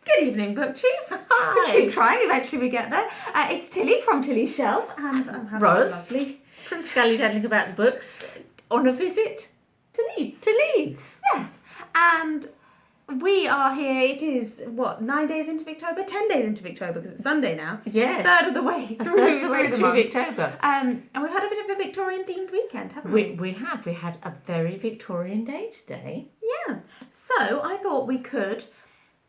Good evening, Book Chief. Hi. We keep trying, eventually we get there. It's Tilly from Tilly's Shelf, and I'm having Rose. a lovely... From Scully Daddling About the Books, on a visit to Leeds. to Leeds. Yes, and we are here, it is, 9 days into Victober? 10 days into Victober, because it's Sunday now. Yes. Third of the way through, the month. Victober. And we've had a bit of a Victorian-themed weekend, haven't we? We have. We had a very Victorian day today. Yeah. So, I thought we could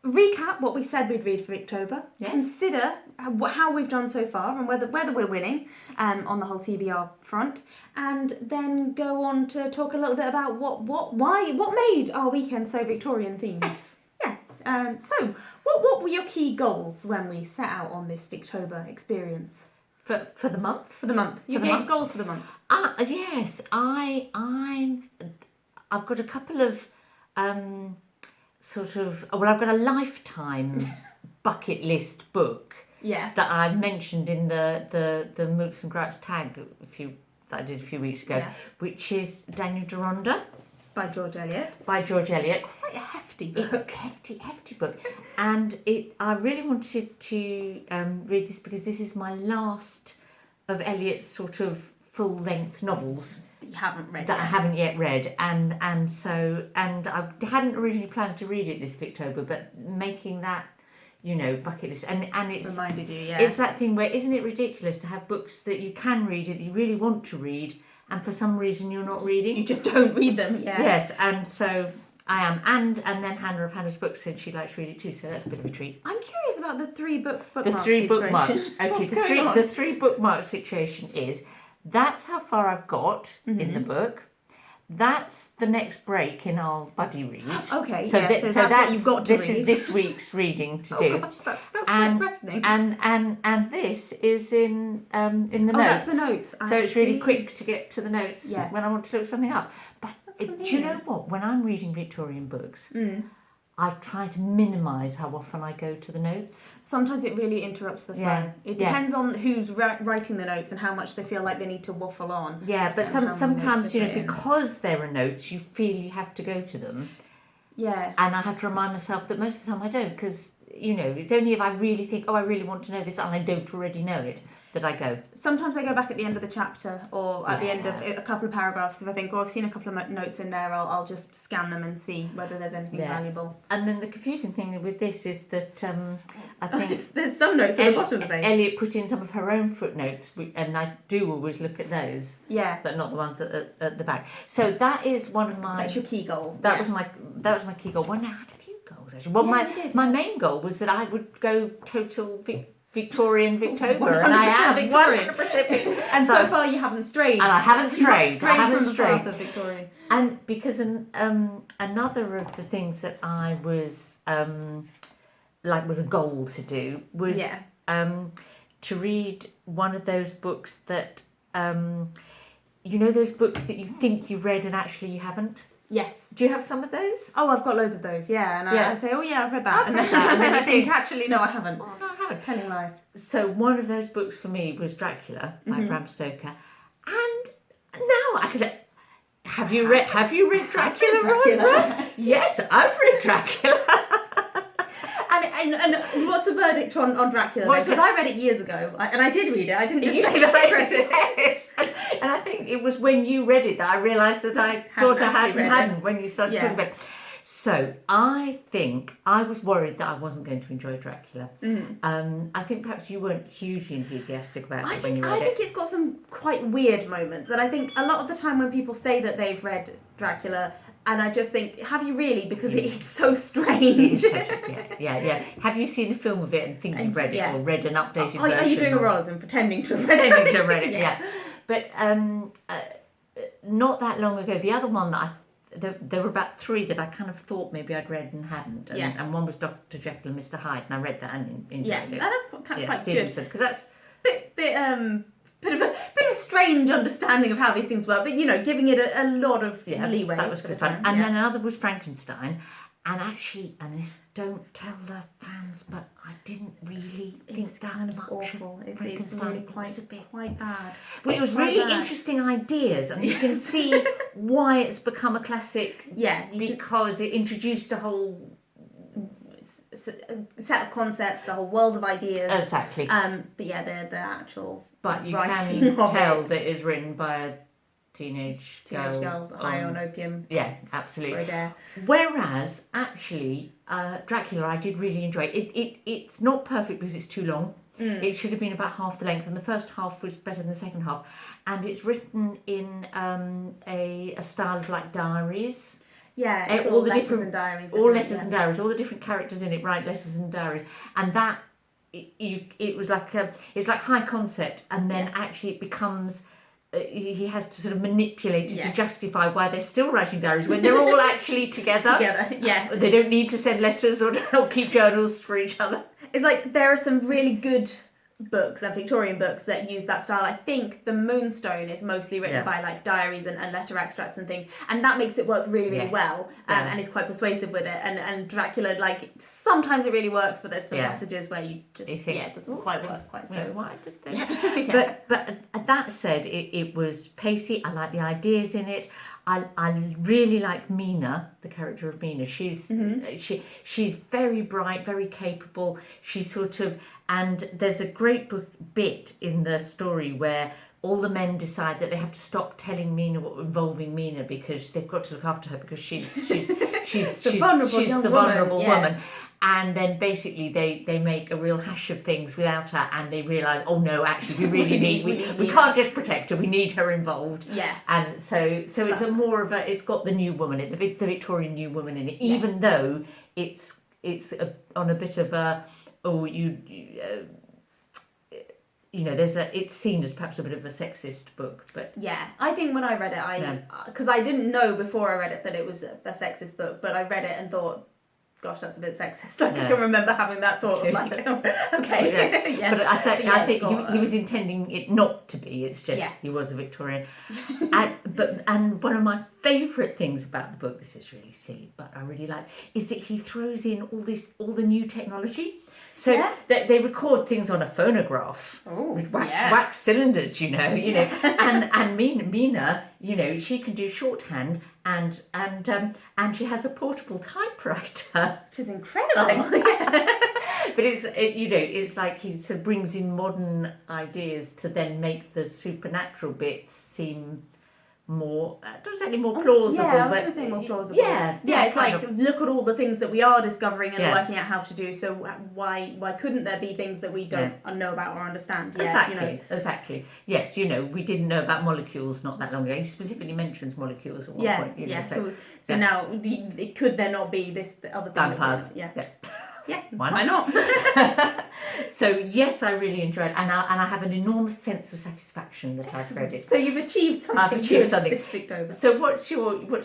recap what we said we'd read for Victober, Yes. consider how we've done so far and whether we're winning on the whole TBR front, and then go on to talk a little bit about what made our weekend so Victorian themed. Yes. Yeah. So what were your key goals when we set out on this Victober experience? For the month? For the month. Your goals for the month. Yes. I've got a couple of I've got a lifetime bucket list book. Yeah. That I mentioned in the Mooks and Gripes tag that I did a few weeks ago, Yeah. which is Daniel Deronda By George Eliot. Eliot. Quite a hefty book. Hefty book. And I really wanted to read this because this is my last of Eliot's sort of full-length novels That you haven't read that yet. I haven't yet read, and I hadn't originally planned to read it this Victober, but making that, bucket list, and it's Reminded you, yeah. it's that thing where, isn't it ridiculous to have books that you can read, that you really want to read, and for some reason you're not reading? You just don't read them, yeah. Yes, and so I am, and then Hannah of Hannah's Books said she likes to read it too, so that's a bit of a treat. I'm curious about the bookmarks. The three bookmarks. Okay, What's going on? the three bookmark situation is, that's how far I've got in the book. That's the next break in our buddy read. Okay, so yeah, so that's what you've got to this read. is this week's reading to do. Oh gosh, that's quite threatening. And this is in the notes. That's the notes. So it's really see. quick to get to the notes when I want to look something up. But do you know convenient. what? When I'm reading Victorian books, I try to minimise how often I go to the notes. Sometimes it really interrupts the flow. Yeah, It depends on who's writing the notes and how much they feel like they need to waffle on. Yeah, but and how many sometimes, notes they've written. because there are notes, you feel you have to go to them. Yeah. And I have to remind myself that most of the time I don't, because, it's only if I really think, I really want to know this, and I don't already know it, that I go. Sometimes I go back at the end of the chapter or at the end of a couple of paragraphs. If I think, I've seen a couple of notes in there, I'll just scan them and see whether there's anything valuable. And then the confusing thing with this is that I think There's some notes at the bottom of the page. Eliot put in some of her own footnotes, and I do always look at those. Yeah. But not the ones at the back. So that is one of my... That's your key goal. That was my key goal. Well, no, I had a few goals actually. Well, my main goal was that I would go total Victorian Victober, and I am Victorian. 100%. And so far you haven't strayed. And I haven't strayed. I haven't strayed from the path of Victorian. And because another of the things that I was was a goal to do was to read one of those books that those books that you think you've read and actually you haven't. Yes. Do you have some of those? Oh, I've got loads of those, yeah. And I say, I've read that. I've read that. And then I think, actually, no, I haven't. Oh, no, I haven't. Telling lies. So one of those books for me was Dracula by Bram Stoker. And now I could say, have you read Dracula, Rose? Yes, I've read Dracula. And what's the verdict on Dracula? What's Because I read it years ago, and I did read it. I didn't just say that I read it. Yes. And I think it was when you read it that I realised that I thought I hadn't when you started talking about it. So I think I was worried that I wasn't going to enjoy Dracula. I think perhaps you weren't hugely enthusiastic about it when you read it. I think it's got some quite weird moments, and I think a lot of the time when people say that they've read Dracula, and I just think, have you really? Because it's so strange. Yeah. Have you seen a film of it and think you've read it, or read an updated version? Are you doing a Roz and pretending to have read it? Yeah. But not that long ago, the other one that there were about three that I kind of thought maybe I'd read and hadn't. And one was Dr. Jekyll and Mr. Hyde, and I read that and enjoyed it. That's quite Stevenson, good. because that's bit of a strange understanding of how these things work, but giving it a lot of leeway. That was good fun. And then another was Frankenstein. And actually, and this, don't tell the fans, but I didn't really think that kind of much awful. It's Frankenstein. really quite bad. But it was really interesting ideas, and you can see why it's become a classic. Yeah, because it introduced a whole set of concepts, a whole world of ideas. Exactly. But yeah, the actual But you writing can of tell it. that it's written by a teenage girl high on opium. Yeah, absolutely. For a dare. Whereas, actually, Dracula, I did really enjoy it. It's not perfect because it's too long. It should have been about half the length, and the first half was better than the second half. And it's written in a style of like diaries. Yeah, it's all the letters and diaries. All letters and diaries. All the different characters in it write letters and diaries, and that it was like it's like high concept, and then actually it becomes. He has to sort of manipulate it to justify why they're still writing diaries when they're all actually together. Yeah. They don't need to send letters or keep journals for each other. It's like there are some really good books and Victorian books that use that style. I think the Moonstone is mostly written by like diaries and letter extracts and things, and that makes it work really well, and is quite persuasive with it. And Dracula, like sometimes it really works, but there's some passages where you just it doesn't quite work quite so. Why did they? But that said, it was pacey. I like the ideas in it. I really like Mina, the character of Mina. She's very bright, very capable. She's sort of, and there's a great bit in the story where all the men decide that they have to stop telling Mina involving Mina because they've got to look after her because she's the vulnerable woman. And then basically they make a real hash of things without her, and they realise, oh no, actually we really need we can't just protect her, we need her involved. Yeah. And so it's a more of a, it's got the new woman in the Victorian new woman in it, even though it's on a bit of a it's seen as perhaps a bit of a sexist book, but I think when I read it, because I didn't know before I read it that it was a sexist book, but I read it and thought, gosh, that's a bit sexist. Like I can remember having that thought of like, okay. But I think he was intending it not to be. It's just he was a Victorian. and one of my favourite things about the book, this is really silly, but I really like, is that he throws in all the new technology. So they record things on a phonograph with wax cylinders, and Mina, she can do shorthand and she has a portable typewriter, which is incredible. But it's like he sort of brings in modern ideas to then make the supernatural bits seem more, not exactly more plausible. Yeah, I was going to say more plausible. Yeah, it's like, look at all the things that we are discovering and working out how to do, so why couldn't there be things that we don't know about or understand? Exactly. Yes, we didn't know about molecules not that long ago. He specifically mentions molecules at one point. So now, it could there not be this other thing? Vampires. Yeah, why not? So yes, I really enjoyed it, and I have an enormous sense of satisfaction that I've read it. So you've achieved something. I've achieved something. This Victober. So what's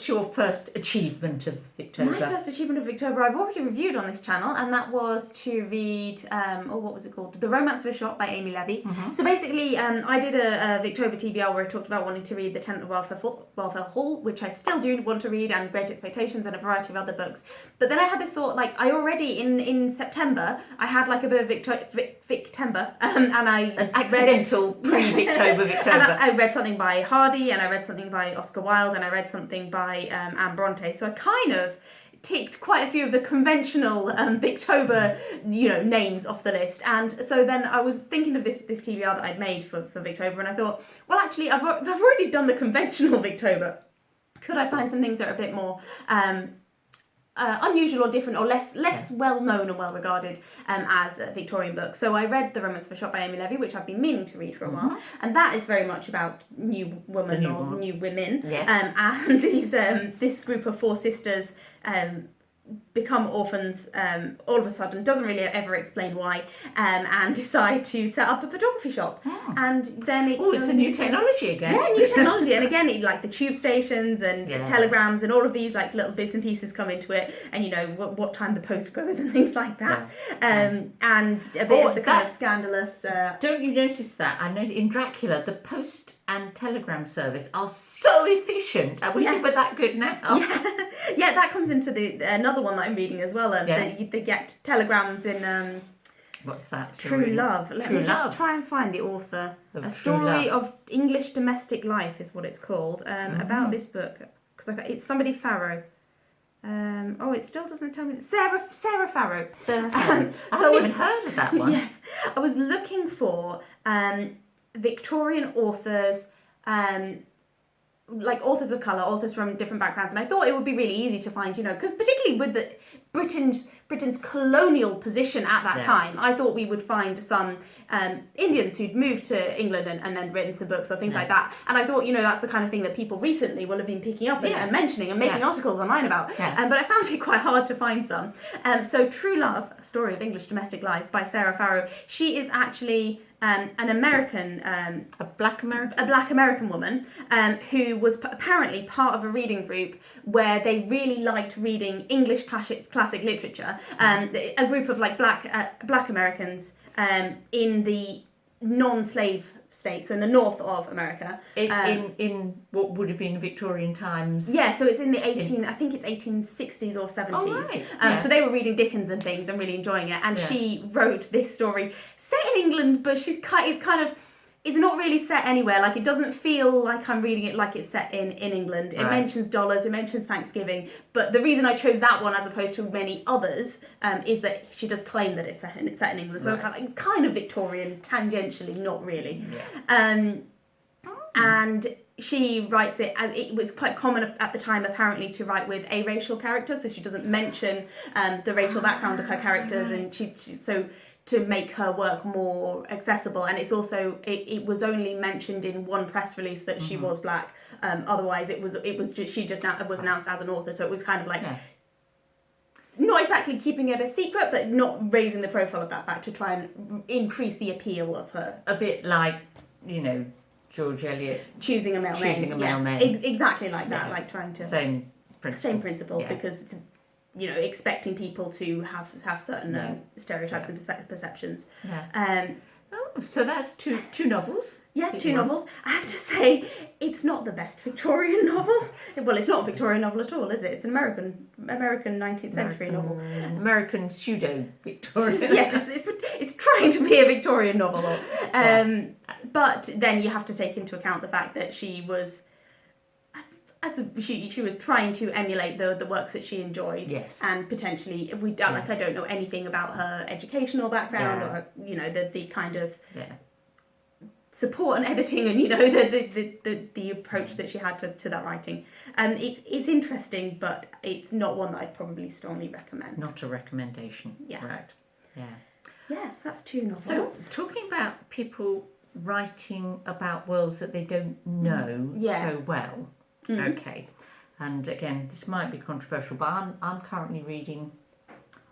your first achievement of Victober? My first achievement of Victober, I've already reviewed on this channel, and that was to read what was it called? The Romance of a Shop by Amy Levy. So basically, I did a Victober TBR where I talked about wanting to read The Tenant of Wildfell Hall, which I still do want to read, and Great Expectations, and a variety of other books. But then I had this thought, like I already in September I had like a bit of Victember, and I an accidental pre-Victober. And I read something by Hardy, and I read something by Oscar Wilde, and I read something by Anne Bronte. So I kind of ticked quite a few of the conventional Victober, names off the list. And so then I was thinking of this TBR that I'd made for Victober, and I thought, well, actually, I've already done the conventional Victober. Could I find some things that are a bit more unusual or different or less well known and well regarded as a Victorian books? So I read The Romance of a Shop by Amy Levy, which I've been meaning to read for a while, and that is very much about new women. New women. Yes. And these this group of four sisters become orphans all of a sudden, doesn't really ever explain why, and decide to set up a photography shop. And then it's a new technology again. Yeah, new technology. And again, like the tube stations and telegrams and all of these like little bits and pieces come into it, and what time the post goes and things like that. And a bit of the kind of scandalous. Don't you notice that? I noticed in Dracula the post and telegram service are so efficient. I wish they were that good now. Yeah, that comes into another one that I'm reading as well. They get telegrams in what's that? True Love. Let me just try and find the author. A Story of English Domestic Life is what it's called. About this book, because it's somebody Farro. It still doesn't tell me. Sarah Farro. So I haven't even heard of that one. Yes, I was looking for Victorian authors, like authors of colour, authors from different backgrounds, and I thought it would be really easy to find, because particularly with the Britain's colonial position at that time, I thought we would find some Indians who'd moved to England and then written some books or things like that. And I thought, that's the kind of thing that people recently will have been picking up and mentioning and making articles online about. But I found it quite hard to find some. So True Love, A Story of English Domestic Life by Sarah Farro. She is actually an American... a black American? A black American woman who was apparently part of a reading group where they really liked reading English classic literature. A group of like black Americans in the non-slave states, so in the north of America. In what would have been Victorian times? Yeah, so it's in the I think it's 1860s or 70s. Oh, right. So they were reading Dickens and things and really enjoying it. And she wrote this story set in England, but it's not really set anywhere. Like, it doesn't feel like I'm reading it like it's set in England. It mentions dollars, it mentions Thanksgiving, but the reason I chose that one as opposed to many others is that she does claim that it's set in England. So it's kind of Victorian, tangentially, not really. Yeah. And she writes it as it was quite common at the time apparently to write with a racial character, so she doesn't mention the racial background of her characters, and she so to make her work more accessible. And it's also it was only mentioned in one press release that she was black. Otherwise it was she just was announced as an author, so it was kind of like not exactly keeping it a secret, but not raising the profile of that fact to try and increase the appeal of her. A bit like, George Eliot choosing a male name. Exactly like that, like trying to same principle, because it's, expecting people to have certain stereotypes and perceptions. So that's two novels. Yeah, two novels. I have to say, it's not the best Victorian novel. Well, it's not a Victorian novel at all, is it? It's an American 19th century novel. American pseudo-Victorian. Yes, it's trying to be a Victorian novel. But then you have to take into account the fact that she was... she was trying to emulate the works that she enjoyed, and potentially I don't know anything about her educational background or the kind of support and editing and the approach that she had to that writing. It's interesting, but it's not one that I'd probably strongly recommend. Not a recommendation. Yeah. Right. Yeah. Yes, that's two novels. So talking about people writing about worlds that they don't know so well. Okay, and again, this might be controversial, but I'm currently reading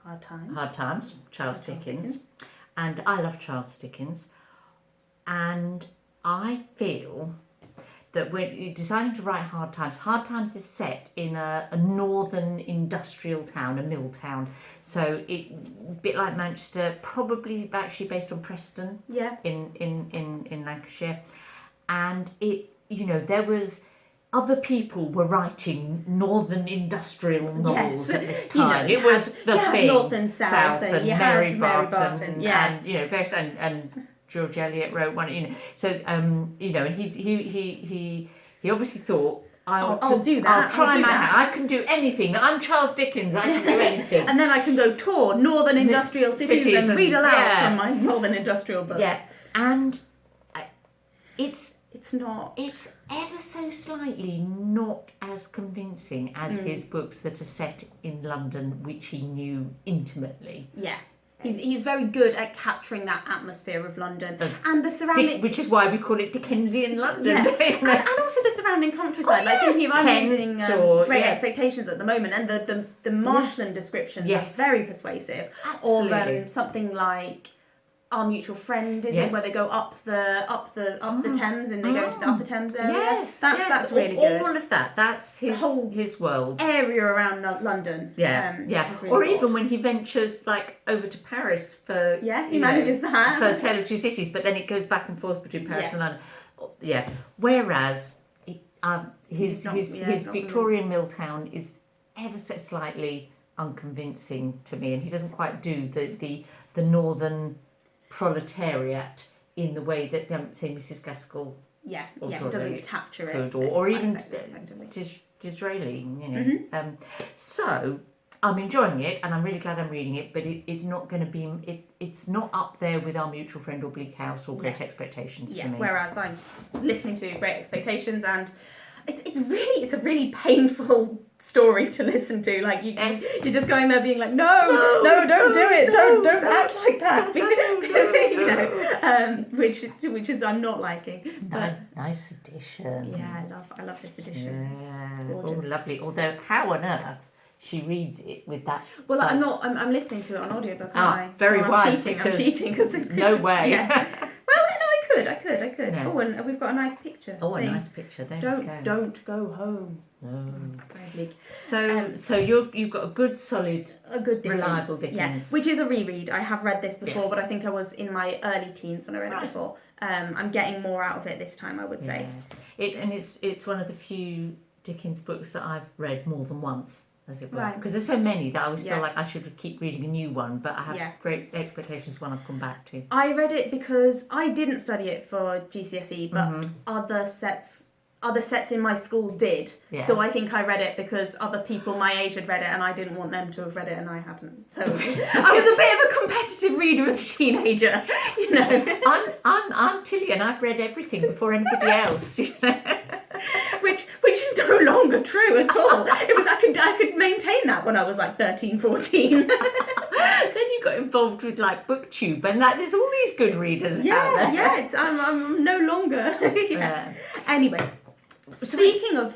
Hard Times, Charles Dickens, and I love Charles Dickens, and I feel that when you're deciding to write Hard Times is set in a northern industrial town, a mill town, so a bit like Manchester, probably actually based on Preston, in Lancashire, and there was... Other people were writing northern industrial novels at this time. It was the thing. North and South and Mary Barton, and various and George Eliot wrote one. So and he obviously thought, I'll do that. I'll try my hand. I can do anything. I'm Charles Dickens. I can do anything. And then I can go tour northern industrial cities and read aloud from my northern industrial book. Yeah, and it's not. It's ever so slightly not as convincing as his books that are set in London, which he knew intimately. Yeah. He's very good at capturing that atmosphere of London and the surrounding... which is why we call it Dickensian London. Yeah. and also the surrounding countryside. I'm reading Great Expectations at the moment, and the marshland descriptions are very persuasive. Absolutely. Or something like... Our Mutual Friend, is it, where they go up the Thames and they go to the Upper Thames area? Yes, that's really good. All of that, that's his world. Area around London. Really or even when he ventures over to Paris for he manages that for Tale of Two Cities, but then it goes back and forth between Paris and London. Yeah. Whereas his Victorian mill town is ever so slightly unconvincing to me, and he doesn't quite do the northern proletariat in the way that say Mrs. Gaskell doesn't capture it or even Disraeli, you know. So I'm enjoying it, and I'm really glad I'm reading it. But it's not going to be. It's not up there with Our Mutual Friend or Bleak House or Great Expectations for me. Whereas I'm listening to Great Expectations, and it's a really painful story to listen to. Like you're just going there being like, no, don't do it, don't act like that. You know, which is I'm not liking. But nice edition. Yeah, I love this edition. Yeah. Oh, lovely. Although how on earth she reads it with that. Well, I'm listening to it on audiobook. Very wise. I'm cheating because no way. Yeah. Well, no, I could. Yeah. Oh, and we've got a nice picture. Oh, a nice picture. There we go. Don't go home. No. Very bleak. So you've got a good solid, Dickens, reliable Dickens. Yeah, which is a reread. I have read this before, Yes. but I think I was in my early teens when I read it before. I'm getting more out of it this time, I would say. It's one of the few Dickens books that I've read more than once, as it were. Right. Because there's so many that I always feel like I should keep reading a new one, but I have Great Expectations one I've come back to. I read it because I didn't study it for GCSE, but other sets in my school did. Yeah. So I think I read it because other people my age had read it and I didn't want them to have read it and I hadn't. So I was a bit of a competitive reader as a teenager, you know. I'm Tilly and I've read everything before anybody else. You know? Which is no longer true at all. It was I could maintain that when I was like 13, 14. Then you got involved with like BookTube and there's all these good readers out there. Yeah, I'm no longer. Anyway. Speaking of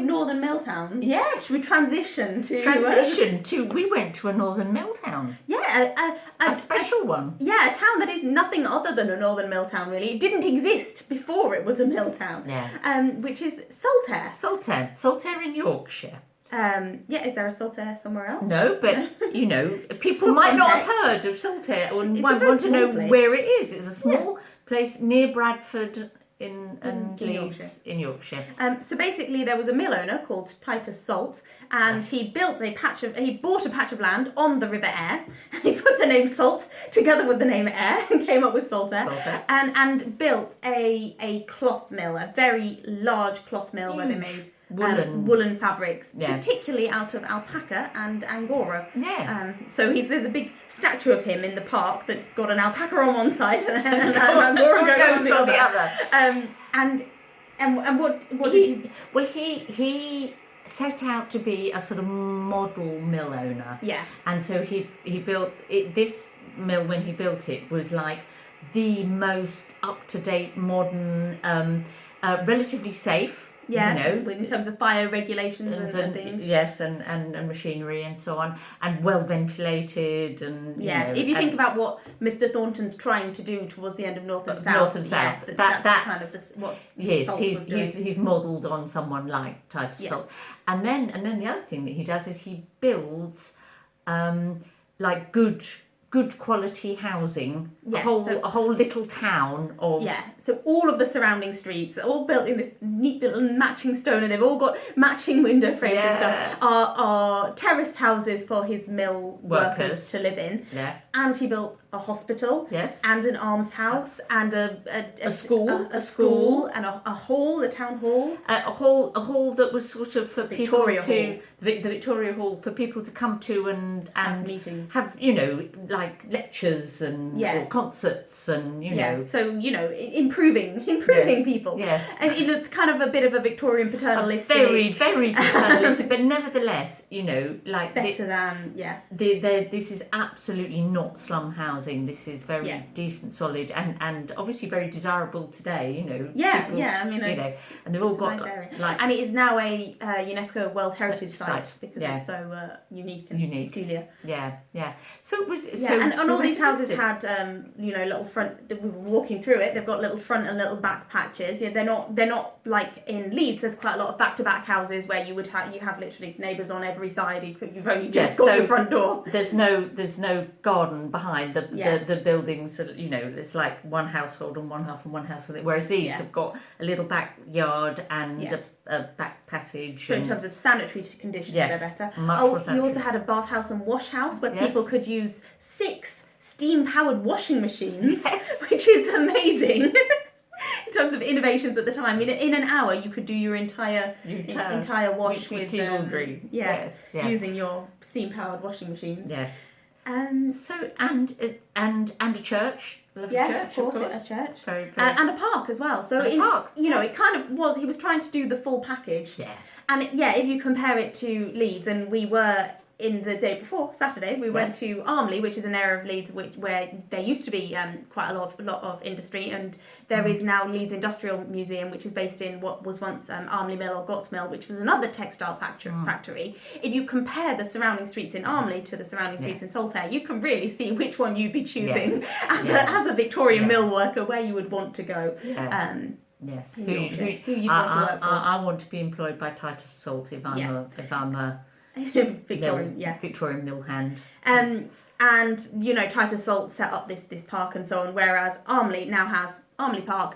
northern mill towns, should we transition to... We went to a northern mill town. Yeah, a special one. Yeah, a town that is nothing other than a northern mill town, really. It didn't exist before it was a mill town. Yeah. Which is Saltaire. Saltaire in Yorkshire. Is there a Saltaire somewhere else? No, but, you know, people might not have heard of Saltaire or might want to know where it is. It's a small place near Bradford in Leeds in Yorkshire. So basically, there was a mill owner called Titus Salt, and he bought a patch of land on the River Aire, and he put the name Salt together with the name Aire and came up with Saltaire. And built a cloth mill, a very large cloth mill where they made woolen fabrics, particularly out of alpaca and angora. Yes. So there's a big statue of him in the park that's got an alpaca on one side and an angora goat on the other. And what did he? Well, he set out to be a sort of model mill owner. Yeah. And so he built it. This mill, when he built it, was like the most up-to-date, modern, relatively safe. Yeah, you know, in terms of fire regulations and things. Yes, and machinery and so on, and well ventilated and if you think about what Mr. Thornton's trying to do towards the end of North and South. That's kind of what Salt was doing. He's modelled on someone like Titus Salt, and then the other thing that he does is he builds like good quality housing, a whole little town of... Yeah, so all of the surrounding streets are all built in this neat little matching stone and they've all got matching window frames and stuff, are terraced houses for his mill workers to live in. Yeah. And he built a hospital, and an almshouse, and a school, and a hall, a town hall, a hall that was sort of for Victoria people to Hall. the Victoria Hall for people to come to and have meetings, have like lectures and or concerts and you know, so improving people, and in a kind of a bit of a Victorian paternalistic, very paternalistic, but nevertheless like better than this is absolutely not slum housing. This is very decent, solid, and obviously very desirable today. And they've all got nice and it is now a UNESCO World Heritage Site because it's so unique and peculiar. Yeah. So it was. And all these houses had little front. We were walking through it. They've got little front and little back patches. Yeah, they're not like in Leeds. There's quite a lot of back-to-back houses where you have literally neighbours on every side. You've only just got your front door. There's no garden behind the buildings. It's like one household on one half and one household. Whereas these have got a little backyard and a back passage. So in terms of sanitary conditions, they're better. Much more sanitary. You also had a bathhouse and wash house where people could use 6 steam-powered washing machines, which is amazing. in terms of innovations at the time. In an hour, you could do your entire wash with laundry. Yes. Using your steam-powered washing machines. Yes. So and a church. Lovely church, of course. A church. Very, very. And a park as well. So it kind of was. He was trying to do the full package. Yeah. And if you compare it to Leeds, and we were in the day before Saturday, we went to Armley, which is an area of Leeds where there used to be quite a lot of industry, and there is now Leeds Industrial Museum, which is based in what was once Armley Mill or Gotts Mill, which was another textile factory. If you compare the surrounding streets in Armley to the surrounding streets in Saltaire, you can really see which one you'd be choosing as a Victorian mill worker, where you would want to go. Yes. Who you'd want to work for. I want to be employed by Titus Salt if I'm a Victorian mill hand. And Titus Salt set up this park and so on, whereas Armley now has Armley Park,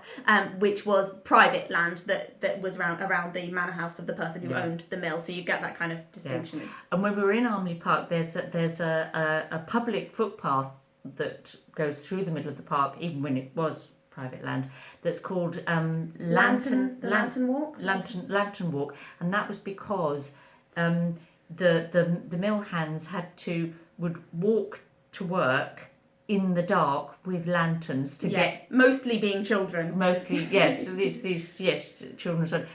which was private land that was around the manor house of the person who owned the mill. So you get that kind of distinction. Yeah. And when we were in Armley Park, there's a public footpath that goes through the middle of the park, even when it was private land, that's called Lantern Walk. Lantern Walk, and that was because the mill hands would walk to work in the dark with lanterns to get, mostly being children. Mostly, yes. these children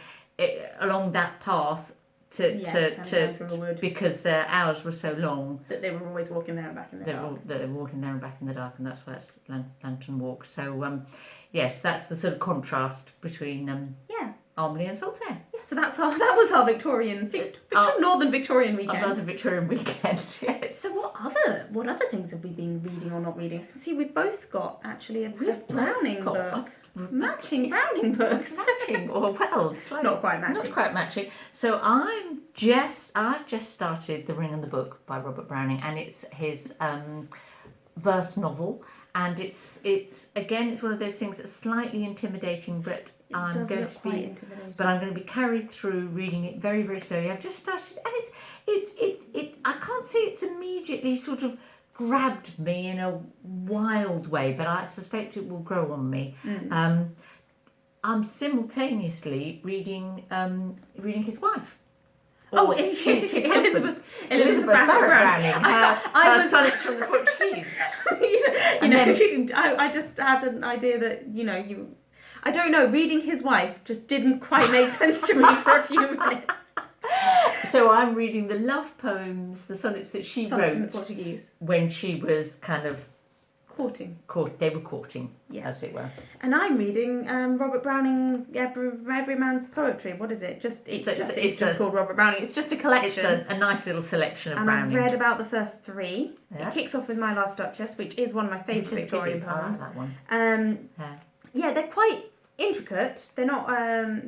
along that path to because their hours were so long that they were always walking there and back in the dark. They were walking there and back in the dark, and that's why it's Lantern Walk. So yes, that's the sort of contrast between Armley and Saltaire. Yeah, so that was our Northern Victorian weekend. Another Victorian weekend, yes. So what other things have we been reading or not reading? I can see we've both got actually a Browning book. Matching Browning books. Matching, or well, not quite matching. Not quite matching. So I've just started The Ring and the Book by Robert Browning, and it's his verse novel, and it's one of those things that's slightly intimidating, but I'm going to be carried through reading it very, very slowly. I've just started, and it I can't say it's immediately sort of grabbed me in a wild way, but I suspect it will grow on me. I'm simultaneously reading his wife. His husband. Elizabeth Browning. Her Sonnets from the Portugese. I just had an idea that I don't know. Reading his wife just didn't quite make sense to me for a few minutes. So I'm reading the love poems, the sonnets that she wrote in the Portugese when she was kind of courting. They were courting, as it were. And I'm reading Robert Browning, Everyman's poetry. What is it? It's just called Robert Browning. It's just a collection. It's a nice little selection of Browning. And I've read about the first 3. Yeah. It kicks off with My Last Duchess, which is one of my favourite Victorian poems. I like that one. They're quite intricate. They're not.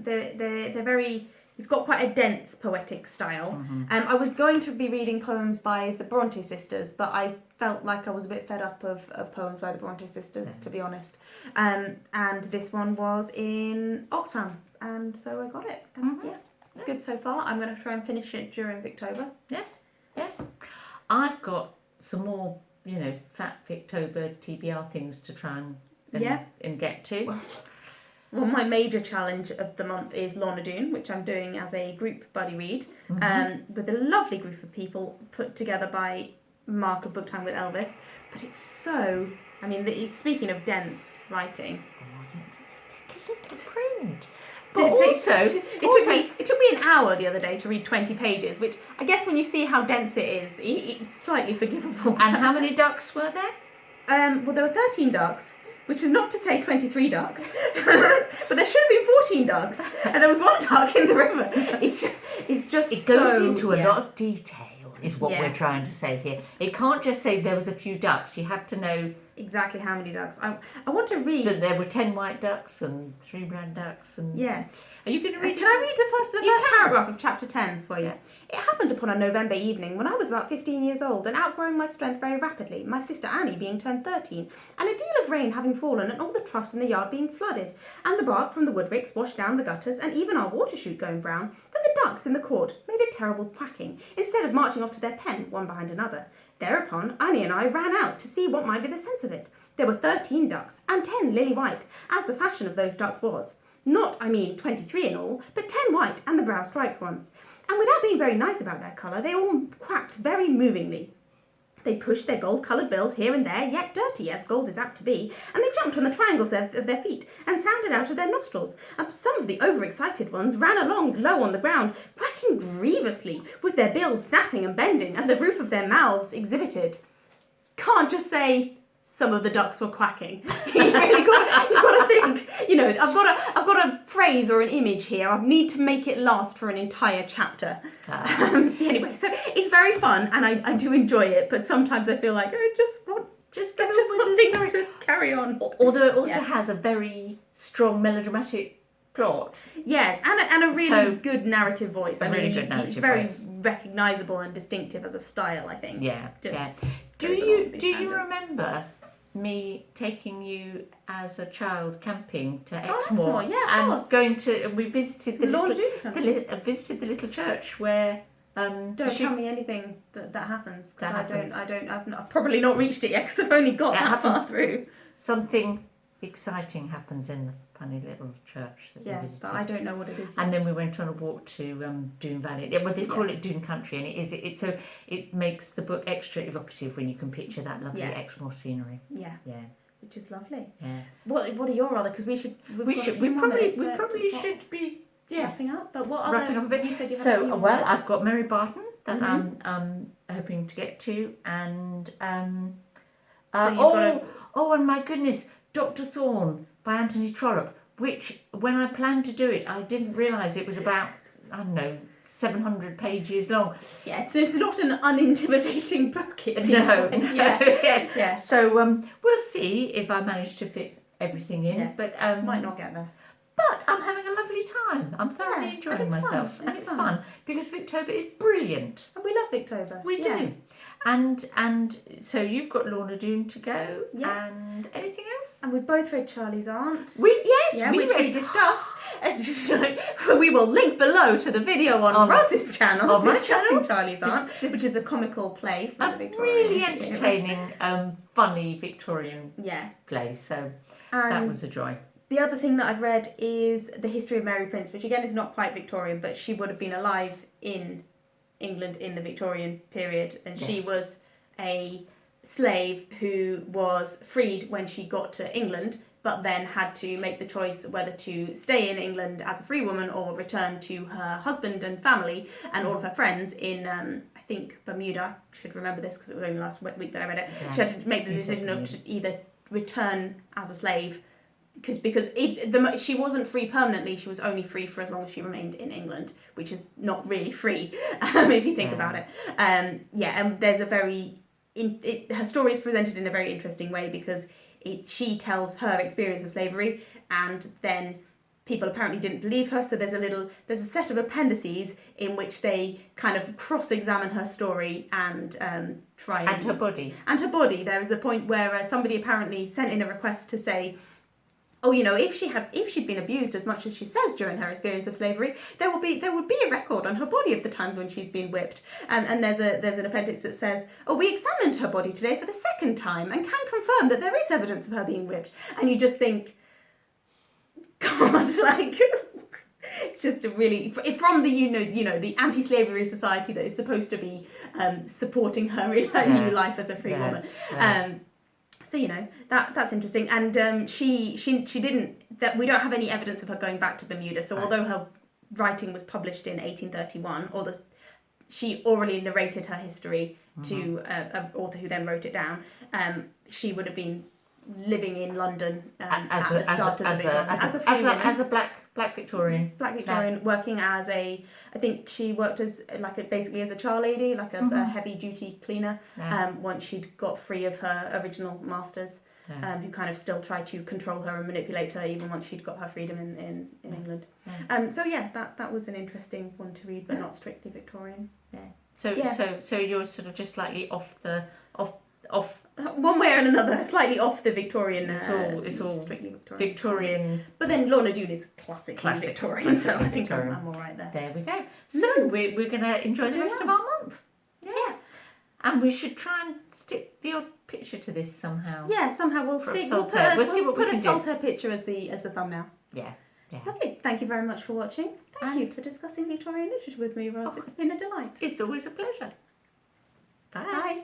They're very. He's got quite a dense poetic style. Mm-hmm. I was going to be reading poems by the Bronte sisters, but I felt like I was a bit fed up of poems by the Bronte sisters, to be honest. And this one was in Oxfam, and so I got it. And it's good so far. I'm going to try and finish it during Victober. Yes. I've got some more, fat Victober TBR things to try and get to. Well, my major challenge of the month is Lorna Doone, which I'm doing as a group buddy read with a lovely group of people put together by Mark of Book Time with Elvis. But it's so... speaking of dense writing... It's cringe. But it took me an hour the other day to read 20 pages, which I guess when you see how dense it is, it's slightly forgivable. And how many ducks were there? Well, there were 13 ducks. Which is not to say 23 ducks, but there should have been 14 ducks, and there was 1 duck in the river. It goes into a lot of detail, is what we're trying to say here. It can't just say there was a few ducks. You have to know exactly how many ducks. I want to read that there were 10 white ducks and 3 brown ducks. And yes. Are you going to read? Can I read the first paragraph of chapter 10 for you? Yeah. It happened upon a November evening when I was about 15 years old and outgrowing my strength very rapidly, my sister Annie being turned 13, and a deal of rain having fallen and all the troughs in the yard being flooded, and the bark from the woodricks washed down the gutters, and even our water chute going brown, that the ducks in the court made a terrible quacking, instead of marching off to their pen, one behind another. Thereupon, Annie and I ran out to see what might be the sense of it. There were 13 ducks, and 10 lily-white, as the fashion of those ducks was. Not, 23 in all, but 10 white and the brown-striped ones. And without being very nice about their colour, they all quacked very movingly. They pushed their gold-coloured bills here and there, yet dirty, as gold is apt to be, and they jumped on the triangles of their feet, and sounded out of their nostrils. And some of the overexcited ones ran along low on the ground, quacking grievously, with their bills snapping and bending, and the roof of their mouths exhibited. Can't just say some of the ducks were quacking. You've got to think. I've got a phrase or an image here. I need to make it last for an entire chapter. Anyway, so it's very fun, and I do enjoy it. But sometimes I feel like I just want things to carry on. Although it also has a very strong melodramatic plot. Yes, and a really good narrative voice. Good narrative it's very recognisable and distinctive as a style, I think. Yeah. Do you remember me taking you as a child camping to Exmoor? Of course. Going to, we visited the little church where. Don't tell me anything that happens, because I've probably not reached it yet, because I've only got that far through. Something exciting happens in the funny little church that we visited. But I don't know what it is. And then we went on a walk to Doone Valley. Well, they call it Doone Country, and it makes the book extra evocative when you can picture that lovely Exmoor scenery. Yeah. Which is lovely. Yeah. What are your other? Because we probably should be wrapping up. But what other? Wrapping up a bit. You said you have I've got Mary Barton that I'm hoping to get to, and and my goodness, Dr. Thorne by Anthony Trollope, which when I planned to do it, I didn't realise it was about 700 pages long. Yeah, so it's not an unintimidating book. No. So we'll see if I manage to fit everything in, but might not get there. But I'm having a lovely time. I'm thoroughly enjoying myself, and it's fun because Victober is brilliant, and we love Victober. We do. And so you've got Lorna Doone to go, and anything else? And we both read Charlie's Aunt. We discussed. We will link below to the video on Ross's channel, on my channel, Charlie's Aunt, which is a comical play from the Victorian. Really entertaining, funny Victorian play. So that was a joy. The other thing that I've read is The History of Mary Prince, which again is not quite Victorian, but she would have been alive in England in the Victorian period, and she was a slave who was freed when she got to England, but then had to make the choice whether to stay in England as a free woman or return to her husband and family and all of her friends in, I think, Bermuda. I should remember this because it was only last week that I read it. Yeah. She had to make the decision of to either return as a slave, because if she wasn't free permanently, she was only free for as long as she remained in England, which is not really free if you think about it. And there's her story is presented in a very interesting way because she tells her experience of slavery, and then people apparently didn't believe her, so there's a set of appendices in which they kind of cross-examine her story and try and her body. There is a point where somebody apparently sent in a request to say, if she'd been abused as much as she says during her experience of slavery, there would be a record on her body of the times when she's been whipped. And there's an appendix that says, we examined her body today for the second time and can confirm that there is evidence of her being whipped. And you just think, God, it's just a really, from the the anti-slavery society that is supposed to be supporting her in her new life as a free woman. Yeah. So that's interesting, and she didn't. That we don't have any evidence of her going back to Bermuda. So although her writing was published in 1831, she orally narrated her history to an author who then wrote it down. She would have been living in London as a black Victorian. Black Victorian, working as I think she worked as basically as a char lady, a heavy duty cleaner. Once she'd got free of her original masters, who kind of still tried to control her and manipulate her even once she'd got her freedom in England. That was an interesting one to read, but not strictly Victorian. So you're sort of just slightly off one way or another, slightly off the Victorian. It's all strictly Victorian. Victorian. But then Lorna Doone is classically Victorian, so I think Victorian. I'm all right there. There we go. So we're going to enjoy the rest of our month. Yeah. And we should try and stick the odd picture to this somehow. Yeah, somehow we'll For a stick. We'll Saltaire. put, We'll see what we put a can do. Saltaire picture as the thumbnail. Yeah. Lovely. Thank you very much for watching. Thank you for discussing Victorian literature with me, Roz. It's been a delight. It's always a pleasure. Bye. Bye.